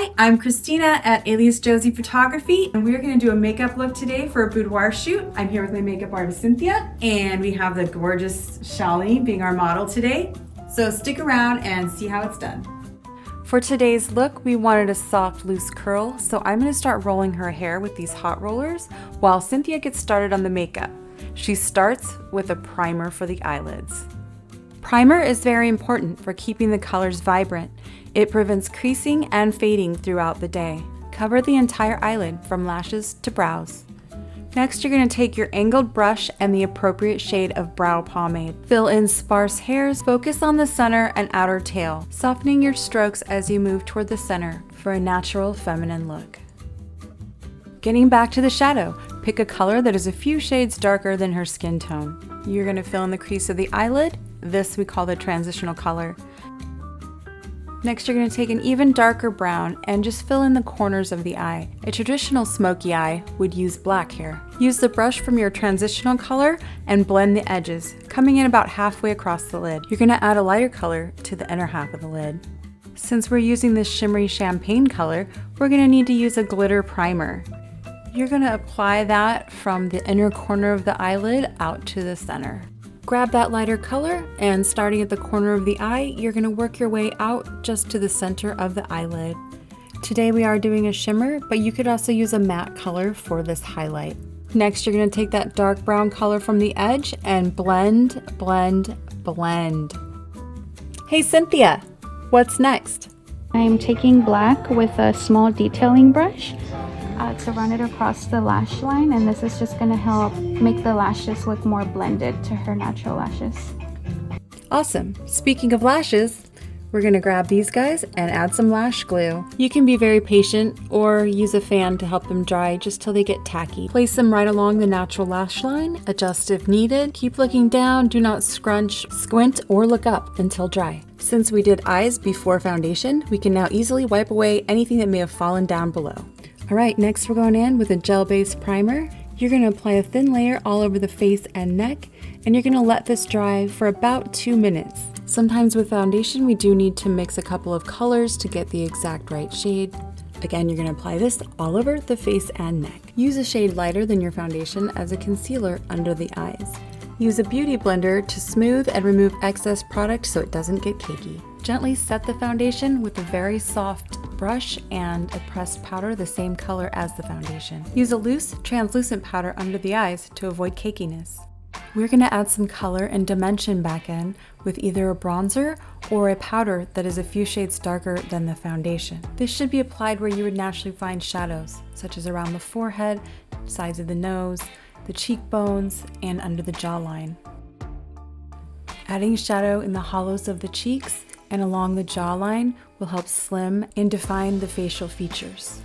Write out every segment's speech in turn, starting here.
Hi, I'm Christina at Alias Josie Photography, and we're going to do a makeup look today for a boudoir shoot. I'm here with my makeup artist Cynthia, and we have the gorgeous Shalini being our model today. So stick around and see how it's done. For today's look, we wanted a soft, loose curl, so I'm going to start rolling her hair with these hot rollers while Cynthia gets started on the makeup. She starts with a primer for the eyelids. Primer is very important for keeping the colors vibrant. It prevents creasing and fading throughout the day. Cover the entire eyelid from lashes to brows. Next, you're going to take your angled brush and the appropriate shade of brow pomade. Fill in sparse hairs, focus on the center and outer tail, softening your strokes as you move toward the center for a natural feminine look. Getting back to the shadow, pick a color that is a few shades darker than her skin tone. You're going to fill in the crease of the eyelid. This we call the transitional color. Next, you're going to take an even darker brown and just fill in the corners of the eye. A traditional smoky eye would use black hair. Use the brush from your transitional color and blend the edges, coming in about halfway across the lid. You're going to add a lighter color to the inner half of the lid. Since we're using this shimmery champagne color, we're going to need to use a glitter primer. You're going to apply that from the inner corner of the eyelid out to the center. Grab that lighter color and starting at the corner of the eye, you're going to work your way out just to the center of the eyelid. Today we are doing a shimmer, but you could also use a matte color for this highlight. Next, you're going to take that dark brown color from the edge and blend, blend, blend. Hey Cynthia, what's next? I'm taking black with a small detailing brush to run it across the lash line, and this is just going to help make the lashes look more blended to her natural lashes. Awesome. Speaking of lashes, we're going to grab these guys and add some lash glue. You can be very patient or use a fan to help them dry just till they get tacky. Place them right along the natural lash line, adjust if needed, keep looking down, do not scrunch, squint, or look up until dry. Since we did eyes before foundation, we can now easily wipe away anything that may have fallen down below. Alright, next we're going in with a gel-based primer. You're going to apply a thin layer all over the face and neck, and you're going to let this dry for about 2 minutes. Sometimes with foundation, we do need to mix a couple of colors to get the exact right shade. Again, you're going to apply this all over the face and neck. Use a shade lighter than your foundation as a concealer under the eyes. Use a beauty blender to smooth and remove excess product so it doesn't get cakey. Gently set the foundation with a very soft brush and a pressed powder the same color as the foundation. Use a loose, translucent powder under the eyes to avoid cakiness. We're going to add some color and dimension back in with either a bronzer or a powder that is a few shades darker than the foundation. This should be applied where you would naturally find shadows, such as around the forehead, sides of the nose, the cheekbones, and under the jawline. Adding shadow in the hollows of the cheeks and along the jawline will help slim and define the facial features.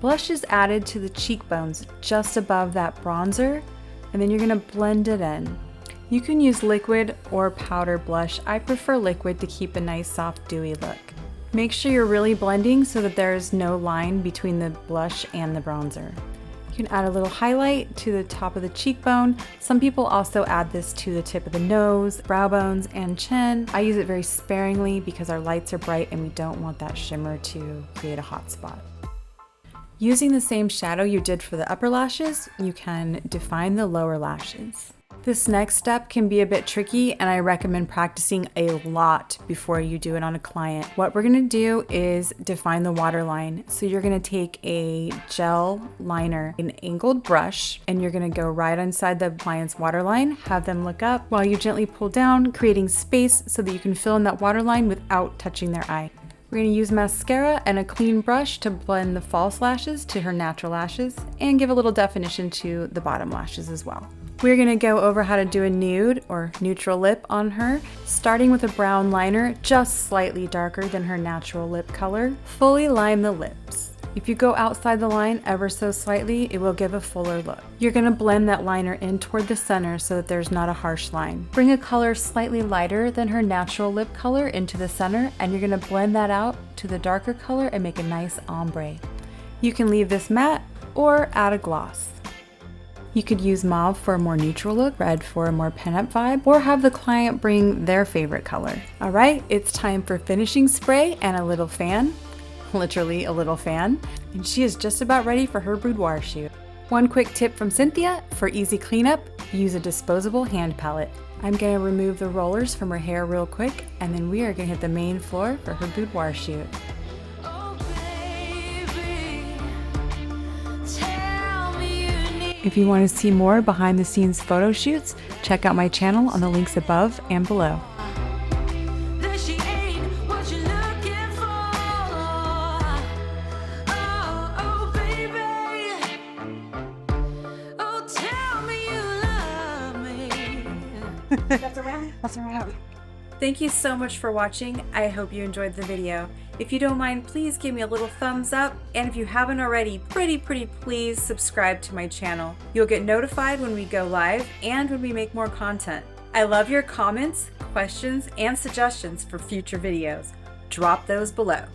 Blush is added to the cheekbones just above that bronzer, and then you're going to blend it in. You can use liquid or powder blush. I prefer liquid to keep a nice soft dewy look. Make sure you're really blending so that there is no line between the blush and the bronzer. You can add a little highlight to the top of the cheekbone. Some people also add this to the tip of the nose, brow bones, and chin. I use it very sparingly because our lights are bright and we don't want that shimmer to create a hot spot. Using the same shadow you did for the upper lashes, you can define the lower lashes. This next step can be a bit tricky, and I recommend practicing a lot before you do it on a client. What we're going to do is define the waterline. So you're going to take a gel liner, an angled brush, and you're going to go right inside the client's waterline, have them look up while you gently pull down, creating space so that you can fill in that waterline without touching their eye. We're going to use mascara and a clean brush to blend the false lashes to her natural lashes and give a little definition to the bottom lashes as well. We're going to go over how to do a nude or neutral lip on her, starting with a brown liner just slightly darker than her natural lip color. Fully line the lips. If you go outside the line ever so slightly, it will give a fuller look. You're going to blend that liner in toward the center so that there's not a harsh line. Bring a color slightly lighter than her natural lip color into the center, and you're going to blend that out to the darker color and make a nice ombre. You can leave this matte or add a gloss. You could use mauve for a more neutral look, red for a more pin-up vibe, or have the client bring their favorite color. All right, it's time for finishing spray and a little fan, literally a little fan, and she is just about ready for her boudoir shoot. One quick tip from Cynthia, for easy cleanup, use a disposable hand palette. I'm gonna remove the rollers from her hair real quick, and then we are gonna hit the main floor for her boudoir shoot. If you want to see more behind the scenes photo shoots, check out my channel on the links above and below. That's a wrap. Thank you so much for watching. I hope you enjoyed the video. If you don't mind, please give me a little thumbs up. And if you haven't already, pretty please subscribe to my channel. You'll get notified when we go live and when we make more content. I love your comments, questions, and suggestions for future videos. Drop those below.